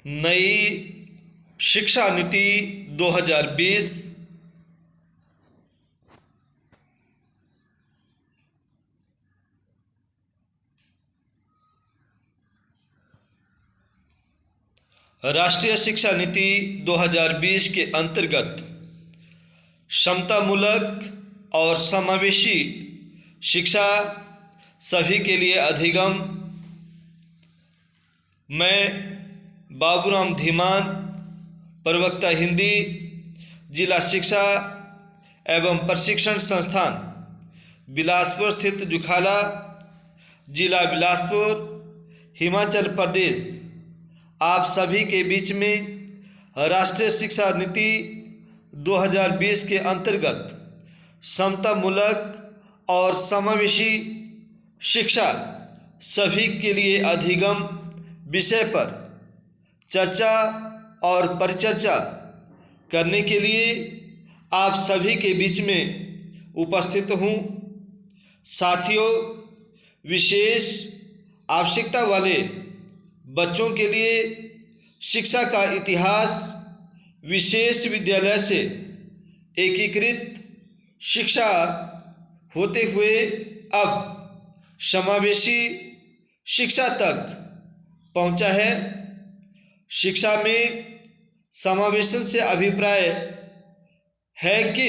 नई शिक्षा नीति 2020 राष्ट्रीय शिक्षा नीति 2020 के अंतर्गत समतामूलक और समावेशी शिक्षा सभी के लिए अधिगम। मैं बाबूराम धीमान, प्रवक्ता हिंदी, जिला शिक्षा एवं प्रशिक्षण संस्थान बिलासपुर स्थित जुखाला, जिला बिलासपुर, हिमाचल प्रदेश, आप सभी के बीच में राष्ट्रीय शिक्षा नीति 2020 के अंतर्गत समतामूलक और समावेशी शिक्षा सभी के लिए अधिगम विषय पर चर्चा और परिचर्चा करने के लिए आप सभी के बीच में उपस्थित हूँ। साथियों, विशेष आवश्यकता वाले बच्चों के लिए शिक्षा का इतिहास विशेष विद्यालय से एकीकृत शिक्षा होते हुए अब समावेशी शिक्षा तक पहुंचा है। शिक्षा में समावेशन से अभिप्राय है कि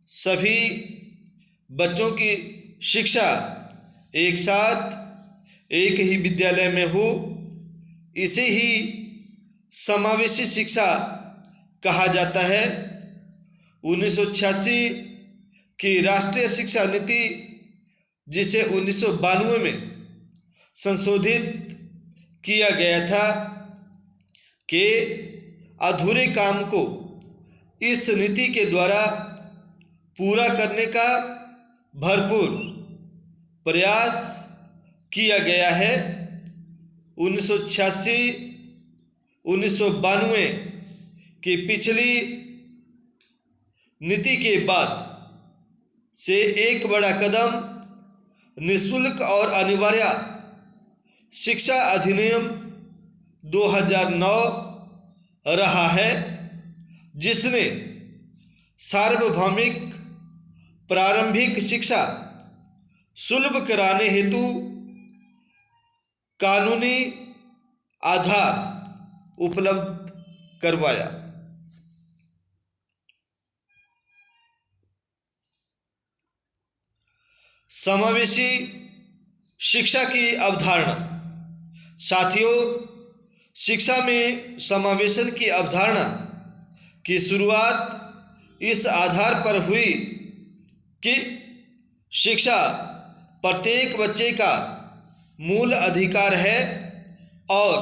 सभी बच्चों की शिक्षा एक साथ एक ही विद्यालय में हो, इसे ही समावेशी शिक्षा कहा जाता है। 1986 की राष्ट्रीय शिक्षा नीति, जिसे 1992 में संशोधित किया गया था, के अधूरे काम को इस नीति के द्वारा पूरा करने का भरपूर प्रयास किया गया है। 1986-1992 की पिछली नीति के बाद से एक बड़ा कदम निःशुल्क और अनिवार्य शिक्षा अधिनियम 2009 रहा है, जिसने सार्वभौमिक प्रारंभिक शिक्षा सुलभ कराने हेतु कानूनी आधार उपलब्ध करवाया। समावेशी शिक्षा की अवधारणा। साथियों, शिक्षा में समावेशन की अवधारणा की शुरुआत इस आधार पर हुई कि शिक्षा प्रत्येक बच्चे का मूल अधिकार है और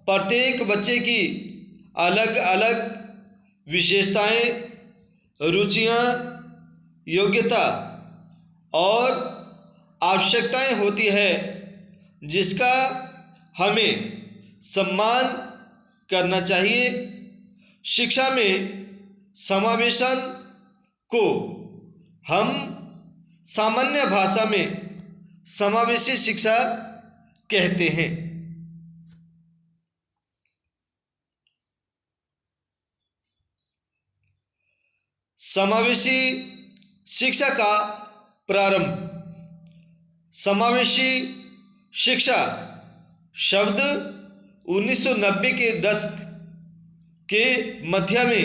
प्रत्येक बच्चे की अलग अलग विशेषताएं, रुचियां, योग्यता और आवश्यकताएं होती है, जिसका हमें सम्मान करना चाहिए। शिक्षा में समावेशन को हम सामान्य भाषा में समावेशी शिक्षा कहते हैं। समावेशी शिक्षा का प्रारंभ। समावेशी शिक्षा शब्द 1990 के दशक के मध्य में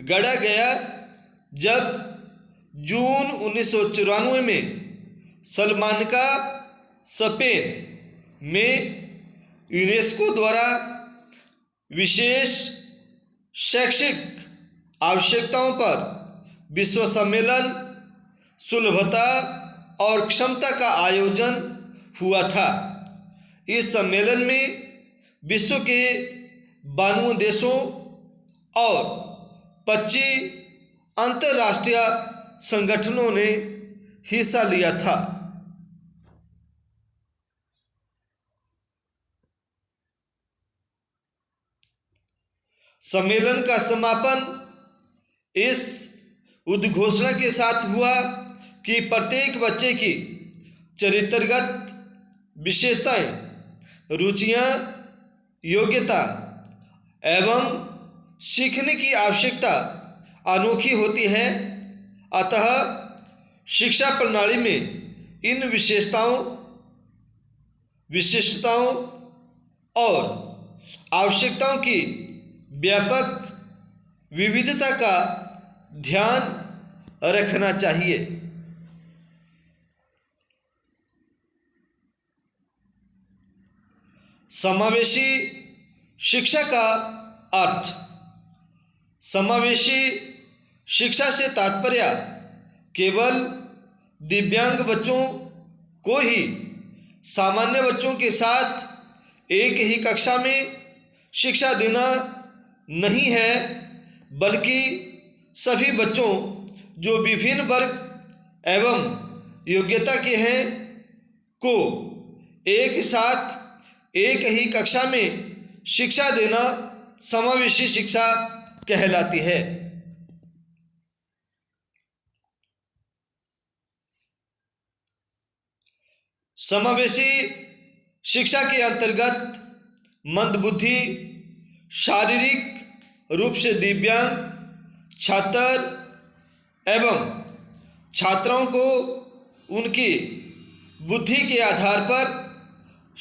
गढ़ा गया, जब जून 1994 में सलमानिका, स्पेन में यूनेस्को द्वारा विशेष शैक्षिक आवश्यकताओं पर विश्व सम्मेलन सुलभता और क्षमता का आयोजन हुआ था। इस सम्मेलन में विश्व के 92 देशों और 25 अंतर्राष्ट्रीय संगठनों ने हिस्सा लिया था। सम्मेलन का समापन इस उद्घोषणा के साथ हुआ कि प्रत्येक बच्चे की चरित्रगत विशेषताएं, रुचियां योग्यता एवं सीखने की आवश्यकता अनोखी होती है। अतः शिक्षा प्रणाली में इन विशेषताओं और आवश्यकताओं की व्यापक विविधता का ध्यान रखना चाहिए। समावेशी शिक्षा का अर्थ। समावेशी शिक्षा से तात्पर्य केवल दिव्यांग बच्चों को ही सामान्य बच्चों के साथ एक ही कक्षा में शिक्षा देना नहीं है, बल्कि सभी बच्चों जो विभिन्न वर्ग एवं योग्यता के हैं को एक साथ एक ही कक्षा में शिक्षा देना समावेशी शिक्षा कहलाती है। समावेशी शिक्षा के अंतर्गत मंदबुद्धि, शारीरिक रूप से दिव्यांग छात्र एवं छात्राओं को उनकी बुद्धि के आधार पर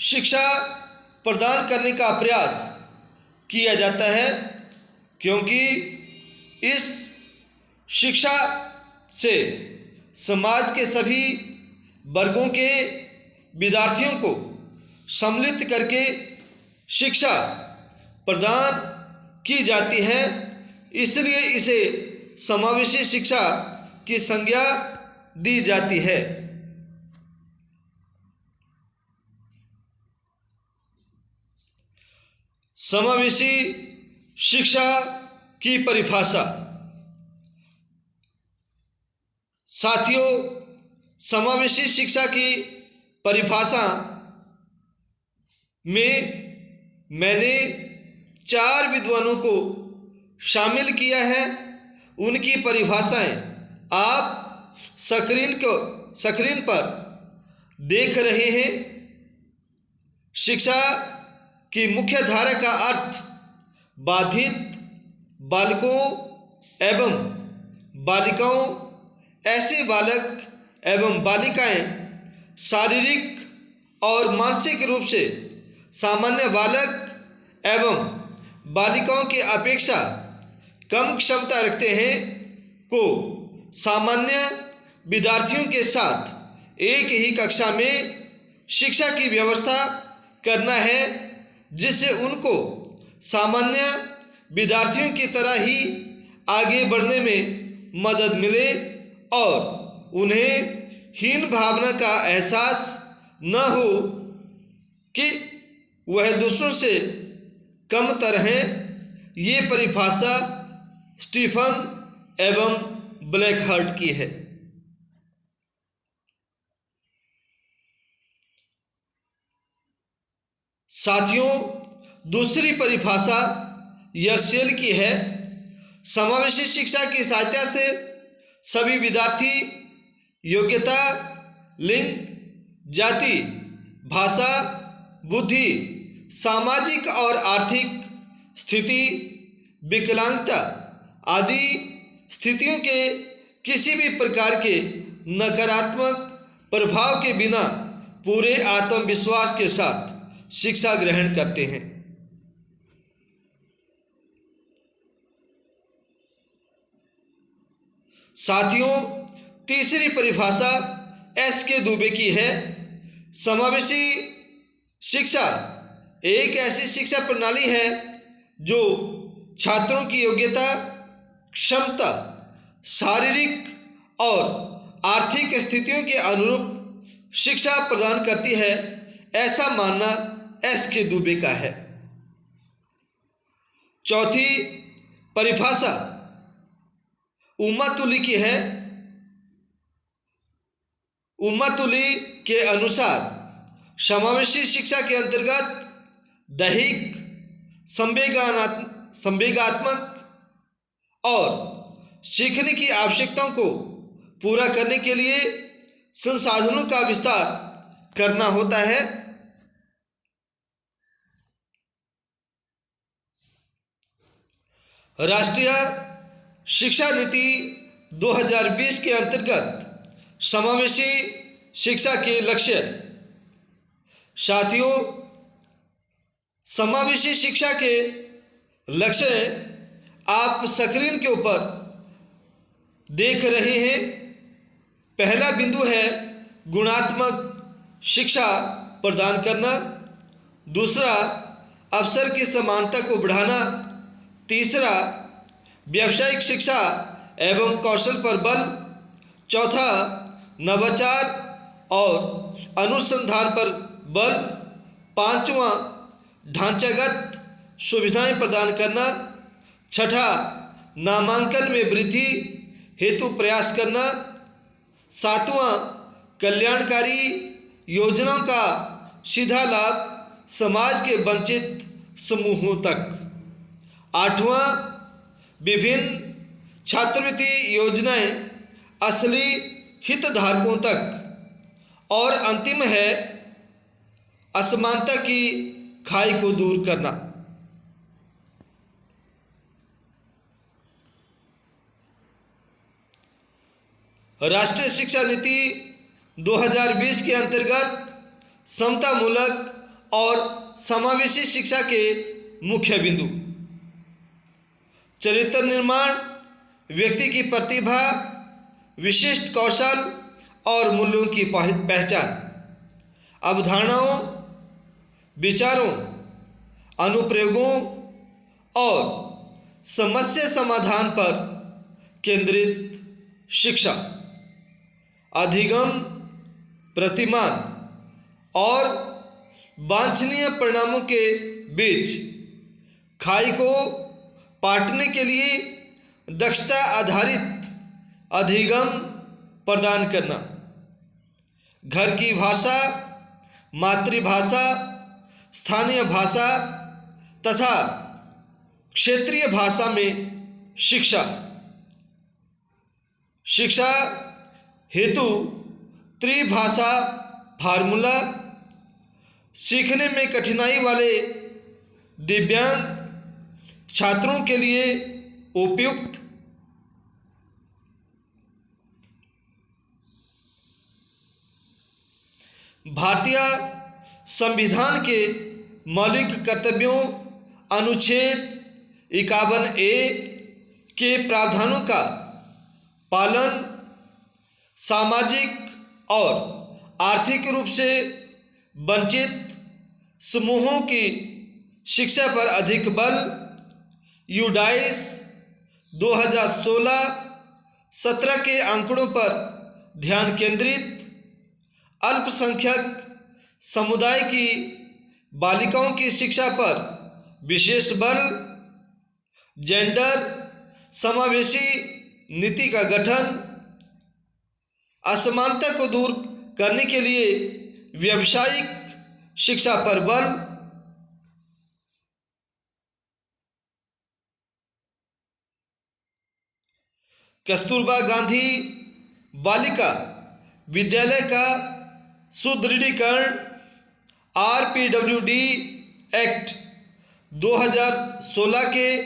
शिक्षा प्रदान करने का प्रयास किया जाता है, क्योंकि इस शिक्षा से समाज के सभी वर्गों के विद्यार्थियों को सम्मिलित करके शिक्षा प्रदान की जाती है। इसलिए इसे समावेशी शिक्षा की संज्ञा दी जाती है। समावेशी शिक्षा की परिभाषा। साथियों, समावेशी शिक्षा की परिभाषा में मैंने 4 विद्वानों को शामिल किया है। उनकी परिभाषाएं आप स्क्रीन पर देख रहे हैं। शिक्षा की मुख्य धारा का अर्थ बाधित बालकों एवं बालिकाओं, ऐसे बालक एवं बालिकाएं शारीरिक और मानसिक रूप से सामान्य बालक एवं बालिकाओं की अपेक्षा कम क्षमता रखते हैं को सामान्य विद्यार्थियों के साथ एक ही कक्षा में शिक्षा की व्यवस्था करना है, जिससे उनको सामान्य विद्यार्थियों की तरह ही आगे बढ़ने में मदद मिले और उन्हें हीन भावना का एहसास न हो कि वह दूसरों से कमतर हैं। ये परिभाषा स्टीफन एवं ब्लैकहार्ट की है। साथियों, दूसरी परिभाषा यर्सेल की है। समावेशी शिक्षा की सहायता से सभी विद्यार्थी योग्यता, लिंग, जाति, भाषा, बुद्धि, सामाजिक और आर्थिक स्थिति, विकलांगता आदि स्थितियों के किसी भी प्रकार के नकारात्मक प्रभाव के बिना पूरे आत्मविश्वास के साथ शिक्षा ग्रहण करते हैं। साथियों, तीसरी परिभाषा एस के दुबे की है। समावेशी शिक्षा एक ऐसी शिक्षा प्रणाली है जो छात्रों की योग्यता, क्षमता, शारीरिक और आर्थिक स्थितियों के अनुरूप शिक्षा प्रदान करती है। ऐसा मानना एस के दुबे का है। चौथी परिभाषा उमा तुली की है। उमा तुली के अनुसार समावेशी शिक्षा के अंतर्गत दैहिक, संवेगात्मक और सीखने की आवश्यकताओं को पूरा करने के लिए संसाधनों का विस्तार करना होता है। राष्ट्रीय शिक्षा नीति 2020 के अंतर्गत समावेशी शिक्षा के लक्ष्य। साथियों, समावेशी शिक्षा के लक्ष्य आप स्क्रीन के ऊपर देख रहे हैं। पहला बिंदु है गुणात्मक शिक्षा प्रदान करना। दूसरा, अवसर की समानता को बढ़ाना। तीसरा, व्यावसायिक शिक्षा एवं कौशल पर बल। चौथा, नवाचार और अनुसंधान पर बल। पांचवा, ढांचागत सुविधाएं प्रदान करना। छठा, नामांकन में वृद्धि हेतु प्रयास करना। सातवां, कल्याणकारी योजनाओं का सीधा लाभ समाज के वंचित समूहों तक। आठवां, विभिन्न छात्रवृत्ति योजनाएं असली हितधारकों तक। और अंतिम है असमानता की खाई को दूर करना। राष्ट्रीय शिक्षा नीति 2020 के अंतर्गत समतामूलक और समावेशी शिक्षा के मुख्य बिंदु। चरित्र निर्माण, व्यक्ति की प्रतिभा, विशिष्ट कौशल और मूल्यों की पहचान, अवधारणाओं, विचारों, अनुप्रयोगों और समस्या समाधान पर केंद्रित शिक्षा। अधिगम, प्रतिमान और वांछनीय परिणामों के बीच खाई को पाटने के लिए दक्षता आधारित अधिगम प्रदान करना। घर की भाषा, मातृभाषा, स्थानीय भाषा तथा क्षेत्रीय भाषा में शिक्षा। शिक्षा हेतु त्रिभाषा फार्मूला। सीखने में कठिनाई वाले दिव्यांग छात्रों के लिए उपयुक्त। भारतीय संविधान के मौलिक कर्तव्यों अनुच्छेद 51A के प्रावधानों का पालन, सामाजिक और आर्थिक रूप से वंचित समूहों की शिक्षा पर अधिक बल। यूडाइस 2016-17 के आंकड़ों पर ध्यान केंद्रित। अल्पसंख्यक समुदाय की बालिकाओं की शिक्षा पर विशेष बल। जेंडर समावेशी नीति का गठन। असमानता को दूर करने के लिए व्यावसायिक शिक्षा पर बल। कस्तूरबा गांधी बालिका विद्यालय का सुदृढ़ीकरण। RPWD एक्ट 2016 के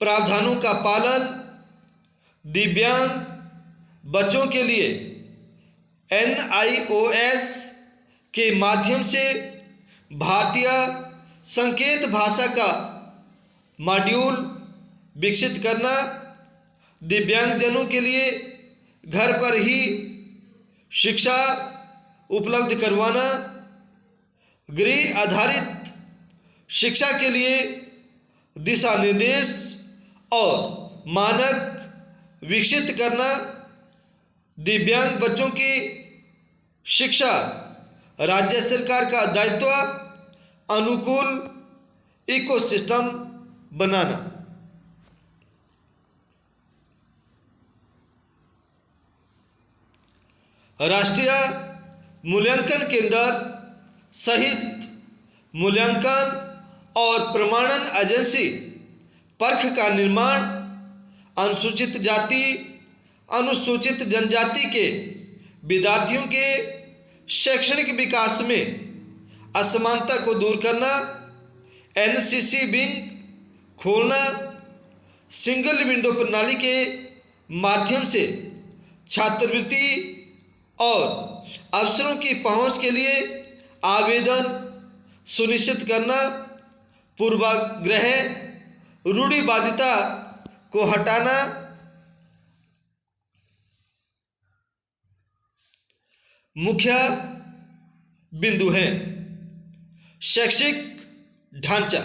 प्रावधानों का पालन। दिव्यांग बच्चों के लिए NIOS के माध्यम से भारतीय संकेत भाषा का मॉड्यूल विकसित करना। दिव्यांगजनों के लिए घर पर ही शिक्षा उपलब्ध करवाना। गृह आधारित शिक्षा के लिए दिशा निर्देश और मानक विकसित करना। दिव्यांग बच्चों की शिक्षा राज्य सरकार का दायित्व। अनुकूल इकोसिस्टम बनाना। राष्ट्रीय मूल्यांकन केंद्र सहित मूल्यांकन और प्रमाणन एजेंसी परख का निर्माण। अनुसूचित जाति अनुसूचित जनजाति के विद्यार्थियों के शैक्षणिक विकास में असमानता को दूर करना। NCC विंग खोलना। सिंगल विंडो प्रणाली के माध्यम से छात्रवृत्ति और अवसरों की पहुंच के लिए आवेदन सुनिश्चित करना, पूर्वाग्रह रूढ़िवादिता को हटाना, मुख्य बिंदु हैं। शैक्षिक ढांचा।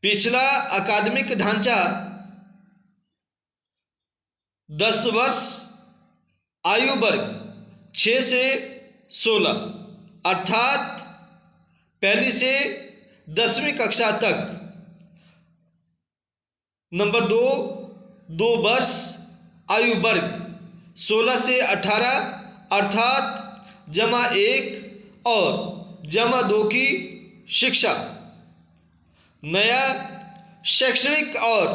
पिछला अकादमिक ढांचा 10 वर्ष आयु वर्ग 6 से 16 अर्थात पहली से 10वीं कक्षा तक। नंबर 2 वर्ष आयु वर्ग 16 से 18 अर्थात जमा 1 और जमा 2 की शिक्षा। नया शैक्षणिक और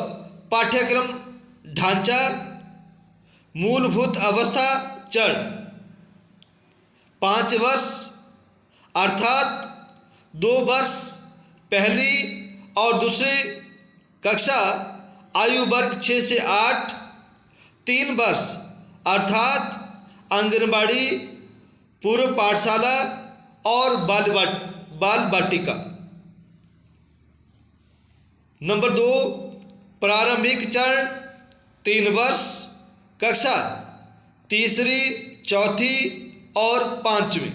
पाठ्यक्रम ढांचा। मूलभूत अवस्था चरण 5 वर्ष अर्थात 2 वर्ष पहली और दूसरी कक्षा आयु वर्ग 6 से 8, 3 वर्ष अर्थात आंगनबाड़ी, पूर्व पाठशाला और बाल बाटिका। नंबर 2 प्रारंभिक चरण 3 वर्ष कक्षा तीसरी, चौथी और 5वीं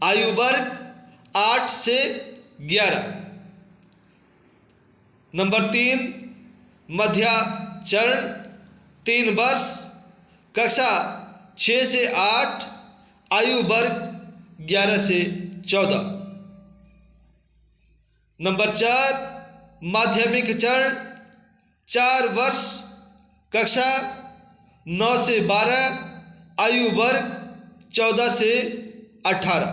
आयु वर्ग 8 से 11। नंबर 3 मध्य चरण 3 वर्ष कक्षा 6 से 8 आयु वर्ग 11 से 14। नंबर 4 माध्यमिक चरण 4 वर्ष कक्षा 9 से 12 आयु वर्ग 14 से 18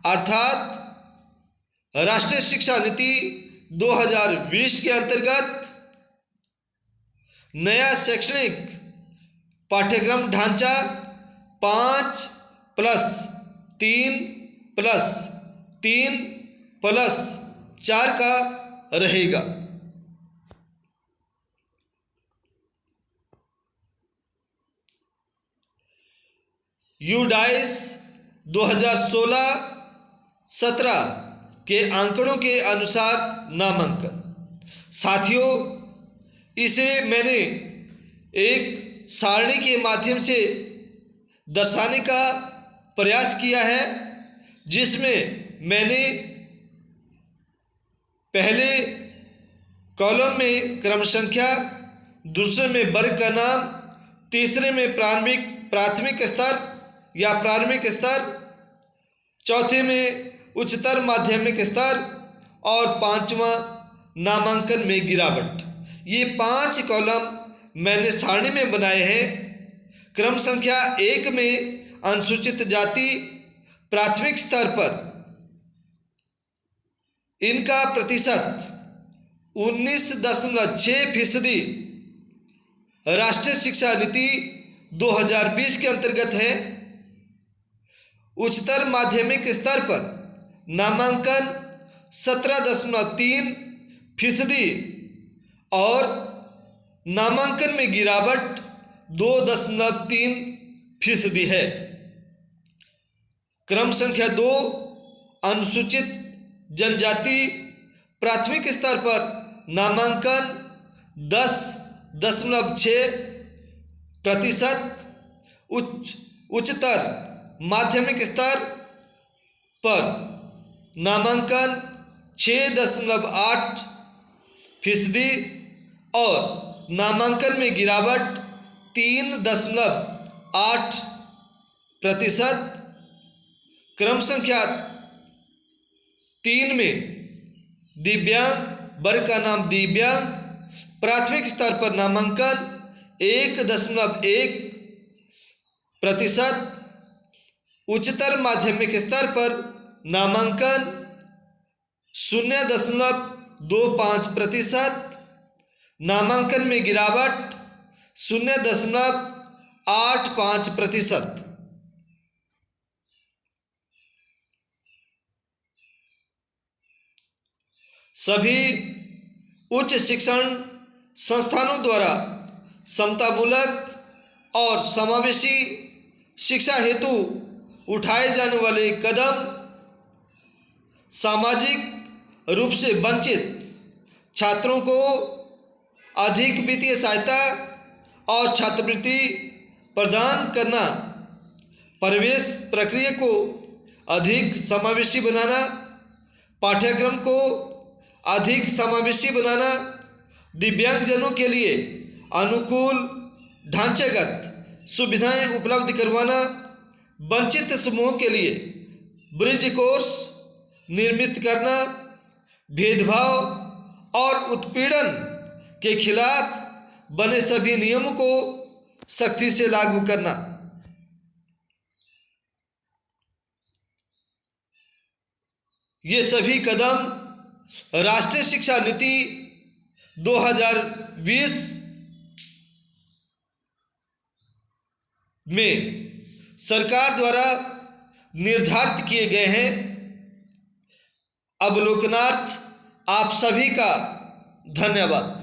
अर्थात राष्ट्रीय शिक्षा नीति 2020 के अंतर्गत नया शैक्षणिक पाठ्यक्रम ढांचा 5+3+3+4 का रहेगा। यूडाइस 2016-17 के आंकड़ों के अनुसार नामांकन। साथियों, इसे मैंने एक सारणी के माध्यम से दर्शाने का प्रयास किया है, जिसमें मैंने पहले कॉलम में क्रम संख्या, दूसरे में वर्ग का नाम, तीसरे में प्राथमिक स्तर या प्रारंभिक स्तर, चौथे में उच्चतर माध्यमिक स्तर और 5वां नामांकन में गिरावट। ये 5 कॉलम मैंने सारणी में बनाए हैं। क्रम संख्या 1 में अनुसूचित जाति प्राथमिक स्तर पर इनका प्रतिशत 19.6% राष्ट्रीय शिक्षा नीति 2020 के अंतर्गत है। उच्चतर माध्यमिक स्तर पर नामांकन 17.3% और नामांकन में गिरावट 2.3% है। क्रम संख्या 2 अनुसूचित जनजाति प्राथमिक स्तर पर नामांकन 10.6%, उच्चतर माध्यमिक स्तर पर नामांकन 6.8% और नामांकन में गिरावट 3.8%। क्रम संख्या 3 में दिव्यांग वर्ग का नाम दिव्यांग प्राथमिक स्तर पर नामांकन 1.1%, उच्चतर माध्यमिक स्तर पर नामांकन 0.25%, नामांकन में गिरावट 0.85%। सभी उच्च शिक्षण संस्थानों द्वारा समतामूलक और समावेशी शिक्षा हेतु उठाए जाने वाले कदम सामाजिक रूप से वंचित छात्रों को अधिक वित्तीय सहायता और छात्रवृत्ति प्रदान करना, प्रवेश प्रक्रिया को अधिक समावेशी बनाना, पाठ्यक्रम को अधिक समावेशी बनाना, दिव्यांगजनों के लिए अनुकूल ढांचागत सुविधाएं उपलब्ध करवाना, वंचित समूहों के लिए ब्रिज कोर्स निर्मित करना, भेदभाव और उत्पीड़न के खिलाफ बने सभी नियमों को सख्ती से लागू करना। ये सभी कदम राष्ट्रीय शिक्षा नीति 2020 में सरकार द्वारा निर्धारित किए गए हैं। अवलोकनार्थ आप सभी का धन्यवाद।